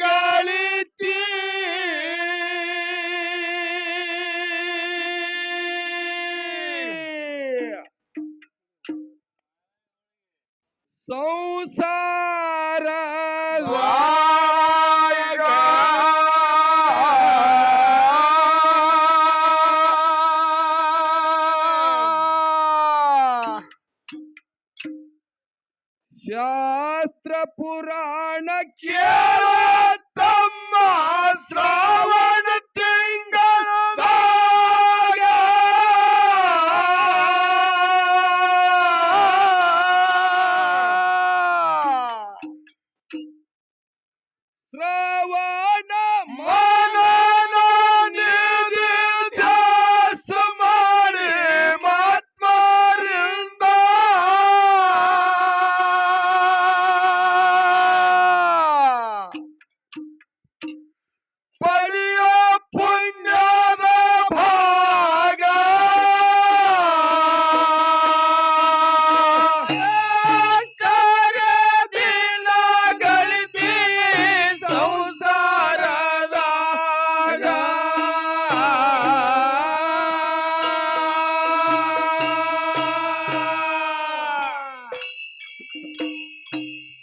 ಗಳಿತಿ ಸಂಸಾರ ಶಾಸ್ತ್ರ ಪುರಾಣ ಕೇಳ ತಮ್ಮ ಶ್ರಾವಣ ತಿಂಗಳದಾಗ ಶ್ರವಣ ಮನನ ನಿಧಿ ಧ್ಯಾಸ ಮಾಡಿ ಮಹಾತ್ಮರಿಂದ ಪಡೆಯೋ ಪುಣ್ಯದ ಭಾಗ ದಿನ ಗಳಿತಿ ಸಂಸಾರದಾಗ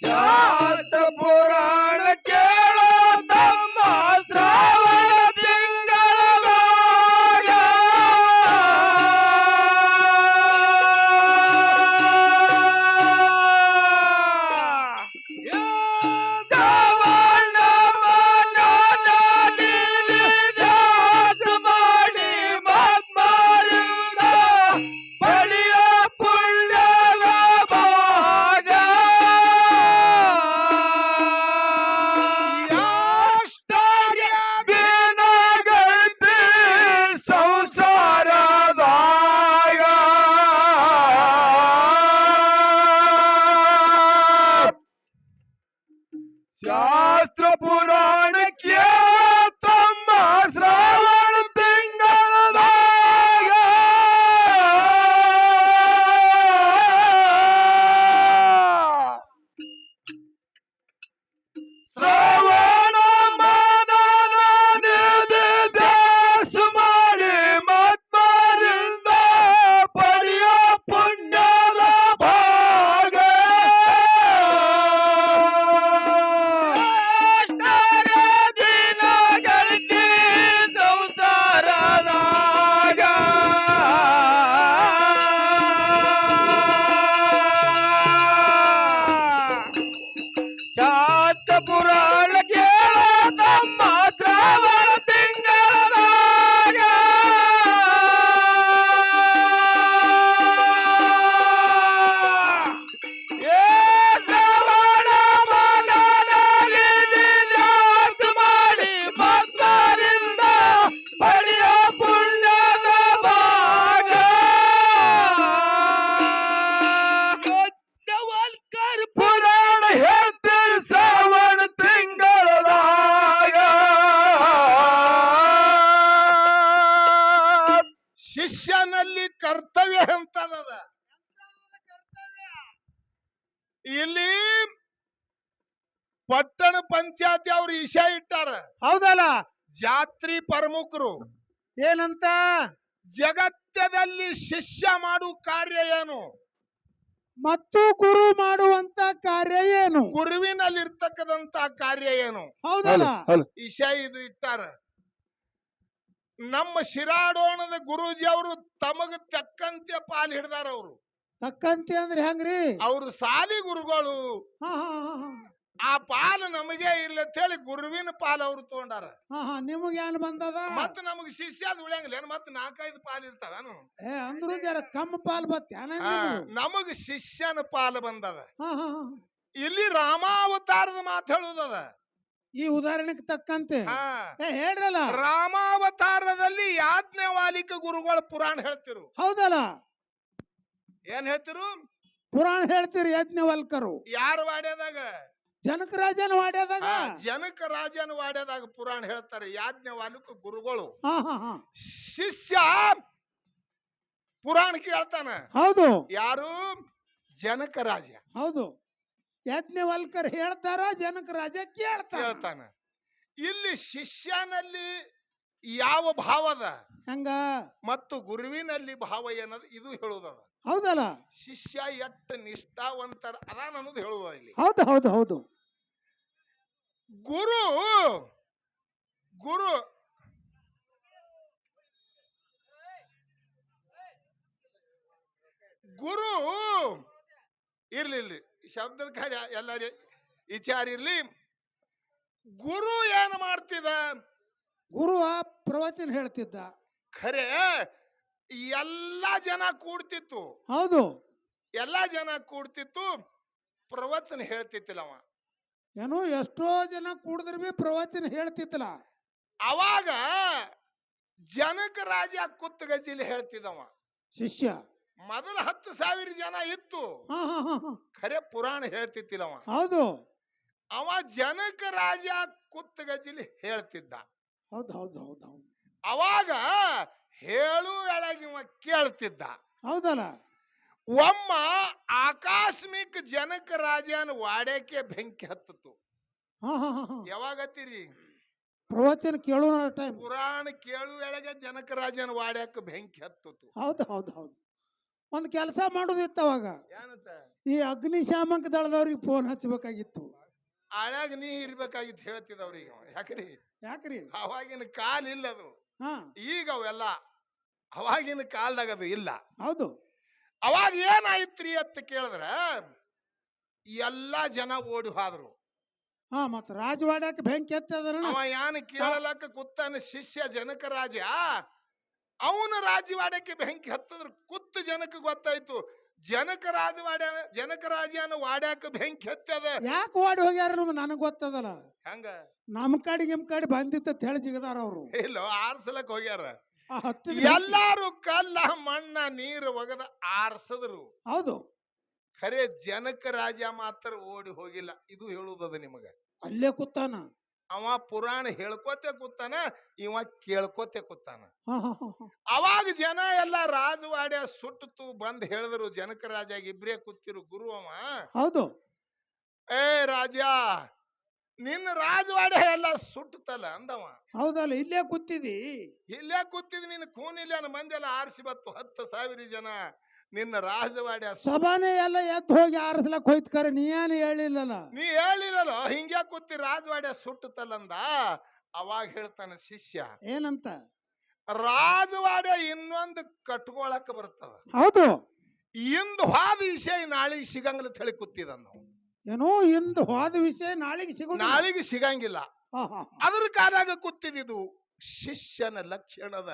ಶಾಸ್ತ್ರ ಪುರಾಣ ಕೇಳೋ ತಮ್ಮ ಶ್ರಾವಣ ತಿಂಗಳದಾಗ ಶ್ರವಣ ಮನನ ನಿಧಿ ಧ್ಯಾಸ ಮಾಡಿ ಮಹಾತ್ಮರಿಂದ ಪಡೆಯೋ ಪುಣ್ಯದ ಭಾಗ ಎಷ್ಟಾಗಿ ದಿನಗಳೈತಿ ಸಂಸಾರದಾಗ ಶಾಸ್ತ್ರ ಪುರಾಣ ತಮ್ಮ ಶ್ರಾವಣ ತಿಂಗಳದಾಗ ಶ್ರವಣ ಮನನ ನಿಧಿ ಧ್ಯಾಸ ಮಾಡಿ ಮಹಾತ್ಮರಿಂದ ಪಡೆಯೋ ಪುಣ್ಯದ ಭಾಗ ದಿನ ಗಳಿತಿ ಸಂಸಾರದಾಗ ಶಾಸ್ತ್ರ ಪುರಾಣ ಕೇಳ ತಮ್ಮ ಶ್ರಾವಣ ತಿಂಗಳದಾಗ ಶ್ರವಣ ಮನನ ನಿಧಿ ಧ್ಯಾಸ ಮಾಡಿ ಮಹಾತ್ಮರಿಂದ ಪಡೆಯೋ ಪುಣ್ಯದ ಭಾಗ ಯಜ್ಞವಲ್ಕರ್ ಪುರಾಣ ಹೇಳ್ತೀರಿ ಶ್ರಾವಣ ತಿಂಗಳದಾಗ ಶಿಷ್ಯನಲ್ಲಿ ಕರ್ತವ್ಯ ಎಂತದ ಇಲ್ಲಿ ಪಟ್ಟಣ ಪಂಚಾಯತಿ ಅವ್ರು ಇಶಾ ಇಟ್ಟಾರ. ಹೌದಲ್ಲ, ಜಾತ್ರಿ ಪ್ರಮುಖರು ಏನಂತ ಜಗತ್ತದಲ್ಲಿ ಶಿಷ್ಯ ಮಾಡು ಕಾರ್ಯ ಏನು, ಮತ್ತು ಗುರು ಮಾಡುವಂತ ಕಾರ್ಯ ಏನು? ಗುರುವಿನಲ್ಲಿರ್ತಕ್ಕಂತ ಕಾರ್ಯ ಏನು? ಹೌದಲ್ಲ, ಇಶಾ ಇದು ಇಟ್ಟಾರ. ನಮ್ಮ ಶಿರಾಡೋಣದ ಗುರೂಜಿ ಅವರು ತಮಗ ತಕ್ಕಂತೆ ಪಾಲ್ ಹಿಡ್ದಾರ. ಅವರು ತಕ್ಕಂತೆ ಅಂದ್ರೆ ಹೆಂಗ್ರಿ? ಅವರು ಸಾಲಿ ಗುರುಗಳು. ಹಾ ಹಾ ಹಾ ಹಾ ಆ ಪಾಲು ನಮಗೆ ಇಲ್ಲ ಅಂತ ಹೇಳಿ ಗುರುವಿನ ಪಾಲು ಅವ್ರು ತಗೊಂಡಾರ. ಹಾ ಹಾ ನಿಮಗ ಏನ್ ಬಂದದ? ಮತ್ತ ನಮಗ್ ಶಿಷ್ಯ ಅದು ಉಳಿಯಂಗಿಲ್ಲ. ಮತ್ತ 4-5 ಪಾಲು ಇರ್ತಾವ. ಅಂದ್ರು ಜರ ಕಮ್ಮ ಪಾಲ್ ಬತ್ತ. ನಮಗ್ ಶಿಷ್ಯನ ಪಾಲು ಬಂದದ. ಹಾ ಹಾ ಹಾ ಇಲ್ಲಿ ರಾಮಾವತಾರದ ಮಾತು ಹೇಳುದದ. ಈ ಉದಾಹರಣೆಗೆ ತಕ್ಕಂತೆ ಹೇಳ್ರಲ್ಲ. ರಾಮಾವತಾರದಲ್ಲಿ ಯಾಜ್ಞವಾಲಿಕ ಗುರುಗಳು ಪುರಾಣ ಹೇಳ್ತಿರು. ಹೌದಲ್ಲ, ಏನ್ ಹೇಳ್ತಿರು? ಪುರಾಣ ಹೇಳ್ತೀರಿ. ಯಜ್ಞವಲ್ಕರು ಯಾರ ವಾಡ್ಯದಾಗ? ಜನಕ ರಾಜನ ವಾಡ್ಯದಾಗ. ಜನಕ ರಾಜನ ವಾಡ್ಯದಾಗ ಪುರಾಣ ಹೇಳ್ತಾರೆ ಯಾಜ್ಞವಾಲಿಕ ಗುರುಗಳು. ಶಿಷ್ಯ ಪುರಾಣ ಕೇಳ್ತಾನ. ಹೌದು. ಯಾರು? ಜನಕ ರಾಜ. ಹೌದು. ಯಾಜ್ಞವಲ್ಕರ್ ಹೇಳ್ತಾರ ಜನಕ ರಾಜ ಕೇಳ್ತಾನ. ಕೇಳ್ತಾನ. ಇಲ್ಲಿ ಶಿಷ್ಯನಲ್ಲಿ ಯಾವ ಭಾವದ ಹಂಗ ಮತ್ತು ಗುರುವಿನಲ್ಲಿ ಭಾವ ಏನದ ಇದು ಹೇಳುದದ. ಹೌದಲ್ಲ, ಶಿಷ್ಯ ಎಷ್ಟ ನಿಷ್ಠಾವಂತರ ಅದಾನ ಅನ್ನೋದು ಹೇಳುದ ಇಲ್ಲಿ. ಹೌದು ಹೌದು ಹೌದು. ಗುರು ಗುರು ಗುರು ಇರ್ಲಿ ಶಬ್ದದ ಕಾರ್ಯ ಎಲ್ಲಾರಿ ವಿಚಾರ ಇರ್ಲಿ. ಗುರು ಏನು ಮಾಡ್ತಿದ? ಗುರು ಪ್ರವಚನ ಹೇಳ್ತಿದ್ದ. ಖರೆ ಎಲ್ಲಾ ಜನ ಕೂಡ್ತಿತ್ತು. ಹೌದು, ಎಲ್ಲಾ ಜನ ಕೂಡ್ತಿತ್ತು, ಪ್ರವಚನ ಹೇಳ್ತಿತ್ತಿಲ್ಲ ಅವ. ಏನೋ ಎಷ್ಟೋ ಜನ ಕೂಡಿದ್ರ ಬಿ ಪ್ರವಚನ ಹೇಳ್ತಿತ್ತಲ್ಲ. ಅವಾಗ ಜನಕ ರಾಜ ಕುತ್ತಗಜ್ಜಿಲಿ ಹೇಳ್ತಿದ್ದವ. ಶಿಷ್ಯ ಮೊದಲ 10,000 ಜನ ಇತ್ತು, ಹಾ ಹಾ ಹಾ ಹಾ. ಖರೆ ಪುರಾಣ ಹೇಳ್ತಿತ್ತಿಲ್ಲವ. ಹೌದು ಅವ ಜನಕ ರಾಜ ಕುತ್ತಗಜ್ಜಿಲಿ ಹೇಳ್ತಿದ್ದ. ಹೌದು ಹೌದು ಹೌದು ಹೌದು. ಅವಾಗ ಹೇಳು ಎಳಗಿವ ಕೇಳ್ತಿದ್ದ. ಹೌದಲ್ಲ, ಒಮ್ಮ ಆಕಸ್ಮಿಕ ಜನಕ ರಾಜನ ವಾಡ್ಯಕ್ಕೆ ಬೆಂಕಿ ಹತ್ತಿತು. ಹಾ ಹಾ ಹಾ ಹಾ. ಯಾವಾಗತ್ತೀರಿ? ಪ್ರವಚನ ಕೇಳೋಣ ಟೈಮ್. ಪುರಾಣ ಕೇಳು ಎಳಗೆ ಜನಕ ರಾಜನ ವಾಡ್ಯಕ್ಕೆ ಬೆಂಕಿ ಹತ್ತಿತು. ಹೌದು ಹೌದು ಹೌದು. ಒಂದು ಕೆಲಸ ಮಾಡೋದಿತ್ತು ಅವಾಗ. ಏನಂತ? ಈ ಅಗ್ನಿಶಾಮಕ ದಳದವ್ರಿಗೆ ಫೋನ್ ಹಚ್ಚಬೇಕಾಗಿತ್ತು. ಆಳ್ಯಾಗ ನೀ ಇರ್ಬೇಕಾಗಿತ್ತು ಹೇಳ್ತಿದವ್ರಿಗೆ. ಯಾಕ್ರಿ? ಯಾಕ್ರಿ? ಅವಾಗಿನ ಕಾಲ ಇಲ್ಲದು. ಹಾ, ಈಗ ಅವೆಲ್ಲ ಅವಾಗಿನ ಕಾಲದಾಗ ಅದು ಇಲ್ಲ. ಹೌದು. ಅವಾಗ ಏನಾಯ್ತ್ರಿ ಅಂತ ಕೇಳಿದ್ರ ಎಲ್ಲಾ ಜನ ಓಡಿ ಹೋದ್ರು. ಹಾ, ಮತ್ತ ರಾಜವಾಡ್ಯಕ್ಕೆ ಬೆಂಕಿ ಹತ್ತದ. ಅವ ಯಾನ ಕೇಳಲಕ್ಕ ಕೂತಾನ ಶಿಷ್ಯ ಜನಕ ರಾಜ. ಅವನ ರಾಜವಾಡ್ಯಕ್ಕೆ ಬೆಂಕಿ ಹತ್ತದ್ರ ಕುತ್ತ ಜನಕ್ಕೆ ಗೊತ್ತಾಯ್ತು ಜನಕ ರಾಜನ ವಾಡ್ಯಾಕ ಬೆಂಕಿ ಹತ್ತದ. ಯಾಕೆ ಓಡಿ ಹೋಗ್ಯಾರ ಅನ್ನೋದು ನನಗ್ ಗೊತ್ತದಲ್ಲ. ಹೆಂಗ? ನಮ್ ಕಡೆ ಬಂದಿತ್ತ ಹೇಳಿ ಜಿಗದಾರ ಅವರು. ಇಲ್ಲ, ಆರ್ಸಲಕ್ ಹೋಗ್ಯಾರ. ಆ ಎಲ್ಲಾರು ಕಲ್ಲ ಮಣ್ಣ ನೀರು ಒಗದ ಆರ್ಸದ್ರು. ಹೌದು. ಖರೆ ಜನಕ ರಾಜ ಮಾತ್ರ ಓಡಿ ಹೋಗಿಲ್ಲ. ಇದು ಹೇಳುದದ ನಿಮಗ. ಅಲ್ಲೇ ಕೂತಾನ. ಅವ ಪುರಾಣ ಹೇಳ್ಕೋತೆ ಕೂತಾನ, ಇವ ಕೇಳ್ಕೋತೆ ಕೂತಾನ. ಹಾ ಹಾ ಹಾ ಹಾ. ಅವಾಗ ಜನ ಎಲ್ಲ ರಾಜವಾಡ್ಯ ಸುಟ್ಟು ಬಂದ್ ಹೇಳಿದ್ರು ಜನಕ ರಾಜ ಇಬ್ರೇ ಕೂತಿರು ಗುರು ಅವ. ಹೌದು. ಏ ರಾಜ, ನಿನ್ನ ರಾಜವಾಡ್ಯ ಎಲ್ಲ ಸುಟ್ಟತಲ್ಲ ಅಂದವ. ಹೌದಲ್ಲ, ಇಲ್ಲೇ ಕೂತಿದಿ. ಇಲ್ಲೇ ಕೂತಿದ್ ನಿನ್ನ ಕೂನಿಲ್ಲ ಮಂದಿ ಎಲ್ಲ ಆರಿಸಿ ಬತ್ತು 10,000 ಜನ. ನಿನ್ನ ರಾಜವಾಡ್ಯ ಸಭಾನೇ ಎಲ್ಲ ಎದ್ದು ಹೋಗಿ ಆರಿಸ್ಲಕ್ ಹೋಯ್ತು. ಕರೆ ನೀ ಏನು ಹೇಳಿಲ್ಲಲ್ಲ. ನೀ ಹೇಳಿಲ್ಲೋ ಹಿಂಗ್ಯಾ ಕೂತಿ ರಾಜವಾಡ್ಯ ಸುಟ್ಟತಲ್ಲಂದ. ಅವಾಗ ಹೇಳ್ತಾನ ಶಿಷ್ಯ ಏನಂತ? ರಾಜವಾಡ್ಯ ಇನ್ನೊಂದು ಕಟ್ಕೊಳಕ್ ಬರ್ತದ. ಹೌದು. ಇಂದು ಹಾದ ವಿಷಯ ನಾಳಿಗೆ ಸಿಗಂಗಿಲ್ಲ ಹೇಳಿ ಕೂತಿದ ನಾವು. ಏನೋ ಇಂದು ಹೋದ ವಿಷಯ ನಾಳೆಗೆ ನಾಳಿಗೆ ಸಿಗಂಗಿಲ್ಲ. ಹಾ ಹಾ. ಅದ್ರ ಕಾಲಾಗ ಕೂತಿದ್ದು ಶಿಷ್ಯನ ಲಕ್ಷಣದ.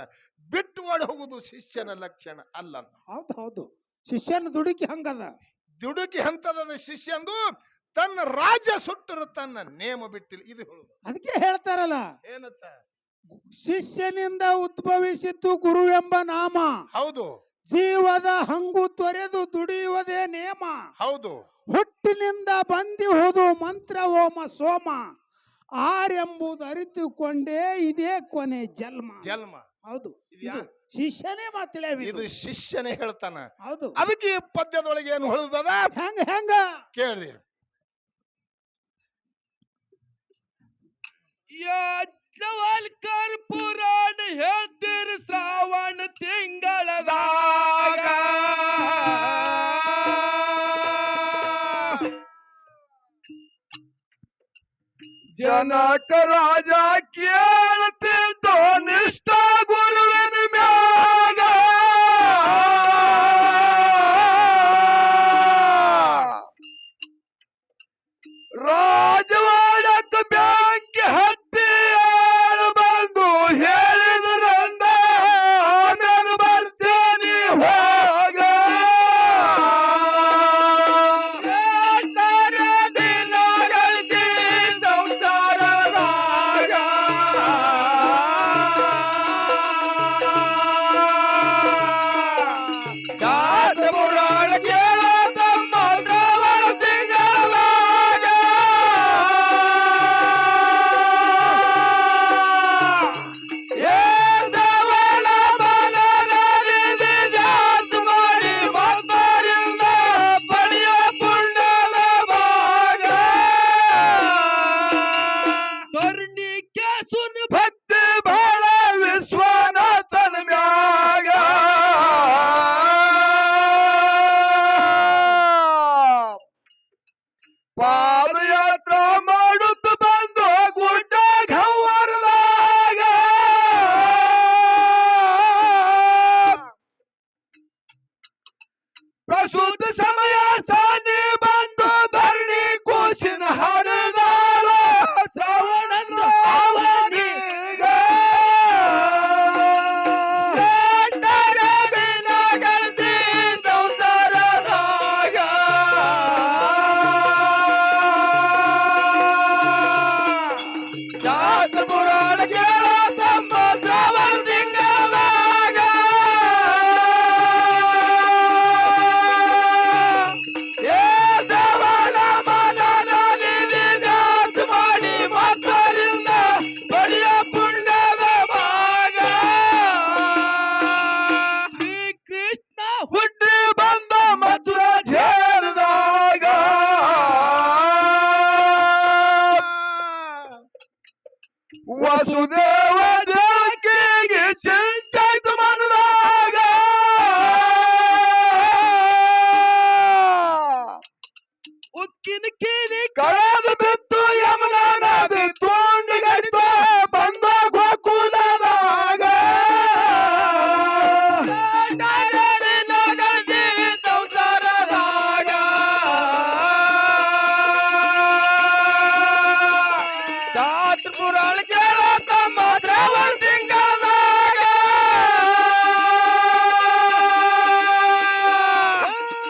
ಬಿಟ್ಟು ಓಡಿ ಹೋಗುದು ಶಿಷ್ಯನ ಲಕ್ಷಣ ಅಲ್ಲ. ಹೌದು ಹೌದು. ಶಿಷ್ಯನ ದುಡುಕಿ ಹಂಗದ. ದುಡುಕಿ ಹಂತದ ಶಿಷ್ಯಂದು ತನ್ನ ರಾಜ್ಯ ಸುಟ್ಟರು ತನ್ನ ನೇಮ ಬಿಟ್ಟಿಲ್ಲ. ಇದು ಹೇಳುದು. ಅದಕ್ಕೆ ಹೇಳ್ತಾರಲ್ಲ, ಏನಂತ? ಶಿಷ್ಯನಿಂದ ಉದ್ಭವಿಸಿದ್ದು ಗುರುವೆಂಬ ನಾಮ. ಹೌದು. ಜೀವದ ಹಂಗು ತೊರೆದು ದುಡಿಯುವುದೇ ನೇಮ. ಹೌದು. ಹುಟ್ಟಿನಿಂದ ಬಂದಿಹುದು ಮಂತ್ರ ಓಮ ಸೋಮ. ಆರೆಂಬುದು ಅರಿತುಕೊಂಡೇ ಇದೇ ಕೊನೆ ಜನ್ಮ. ಹೌದು. ಇದು ಶಿಷ್ಯನೇ ಮಾತಿಲ್ಲ. ಇದು ಶಿಷ್ಯನೇ ಹೇಳ್ತಾನ. ಹೌದು. ಅದಕ್ಕೆ ಈ ಪದ್ಯದೊಳಗೆ ಏನು ಹೇಳುದದ ಹೆಂಗ ಕೇಳ್ರಿ. ಯಾಜ್ಞವಲ್ಕರ್ ಪುರಾಣ ಹೇಳ್ತೀರಿ ಶ್ರಾವಣ ತಿಂಗಳದಾಗ. ಜನಕ ರಾಜ ಕೇಳ್ತಿದ್ದೋ ನಿಷ್ಠ ಗುರುವಿನ ಮ್ಯಾಗ. ರಾಜವಾಡಕ ಬೆಂಕಿ ಹತ್ತಿ ಆಳು ಬಂದು ಹೇಳಿದ್ರಂದ ಆಮೇಲೆ ಬರ್ತೇನೆ ಹೋಗ. ದಿನಗಳಿಗೆ ಸಂಸಾರದಾಗ ಜಾತ ಪುರಾಣ ಕೇಳ ತಮ್ಮ ಶ್ರಾವಣ ತಿಂಗಳದಾಗ. ಪಾದಯಾತ್ರ ಮಾಡುತ್ತ ಬಂದು ಗುಡ್ಡ ಗವ್ವರದಾಗ ಪ್ರಸೂತ ಸಮಯ ಸಾನಿ ಬಂದು ಧರಣಿ ಕೂಸಿನ ಹರಿದಾಳ ಶ್ರವಣನ ಅವನಿಗ ಹುಟ್ಟಿ ಬಂದ ಮಧುರ ಜೇರದಾಗ ವಸುದೇವ ದೇವಕಿಗೆ ಚಿಂತಾಯ್ತು ಮನದಾಗ ಉಕ್ಕಿನ ಕೀಲಿ ಕಳೆದು ಬಿತ್ತು ಯಮುನಾ ನದಿ ತುಂಡಿಗಡಿತು ಬಂದ ಗೋಕುಲದಾಗ ಪುರಾಣ ಕೇಳ ತಮ್ಮ ದ್ರವಣ ತಿಂಗಳದಾಗ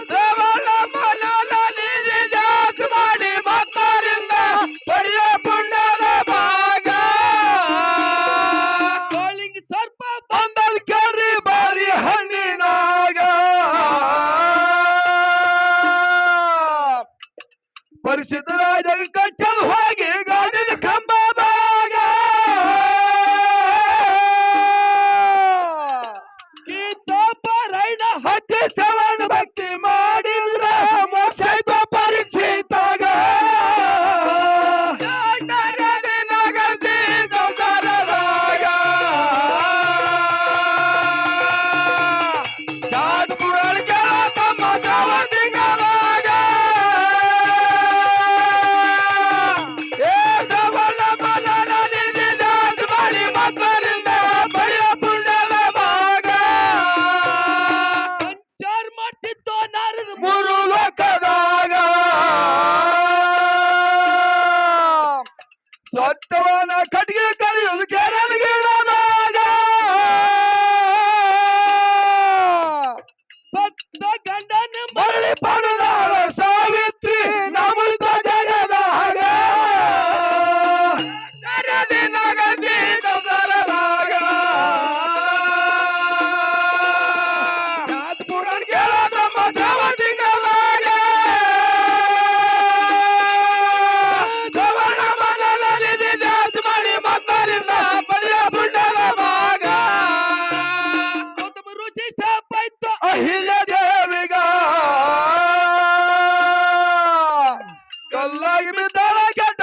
ದ್ರವಣ ಮನದಲ್ಲಿ ಜಾತ್ ಮಾಡಿ ಭಕ್ತರಿಂದ ಪಡೆಯ ಪುಣ್ಯದ ಭಾಗ ಕೋಳಿಂಗ ಸರ್ಪ ಬಂದಲ್ ಕೇಳ್ರಿ ಬಾರಿ ಹಣ್ಣಿನಾಗ ಪರಿಶುದ್ಧ ರಾಜ ಕಚ್ಚಲು ಹೋಗಿ ಗಾಡಿನ ಕಂಬ ಭಾಗ ಗೀತೋಪರೈಣ ಹಚ್ಚಿ ಶ್ರವಣ ಭಕ್ತಿ ಮಾಡಿದ್ರ ಮೋಕ್ಷ ಆಯ್ತು ಪರೀಕ್ಷಿತಾಗ ಜಾತ ಪುರಾಣ ಕೇಳ ತಮ್ಮ ದ್ರವಣ ತಿಂಗಳದಾಗ ಮೂರು ಲೋಕದಾಗ ಸತ್ಯವನ ಕಟ್ಟಿಗೆ ಕರೆಯುವುದು ಕೆರನಿಗಿಡದಾಗ ಸತ್ತ ಗಂಡನ ಮರಳಿ ಪಡೆದಾಳ ಸಾವಿತ್ರಿ ನಮಳಿತ ಜಗದಾಗ ನಗದಿ ಸಂಸಾರದಾಗ ಜಾತ ಪುರಾಣ ಕೇಳ ತಮ್ಮ ದ್ರವಣ ತಿಂಗಳದಾಗ ಶ್ರವಣ ಮನದಲ್ಲಿ ಜಾತ ಮಾಡಿ ಮಕ್ಕಳಿಂದ ಪಡೆಯ ಪುಣ್ಯದ ಭಾಗ ಗೌತಮ ಋಷಿ ಶಾಪಾಯ್ತು ಅಹಿಲ್ಯ ದೇವಿಗ ಕಲ್ಲಾಗಿ ಬಿದ್ದಳ ಕೆಟ್ಟ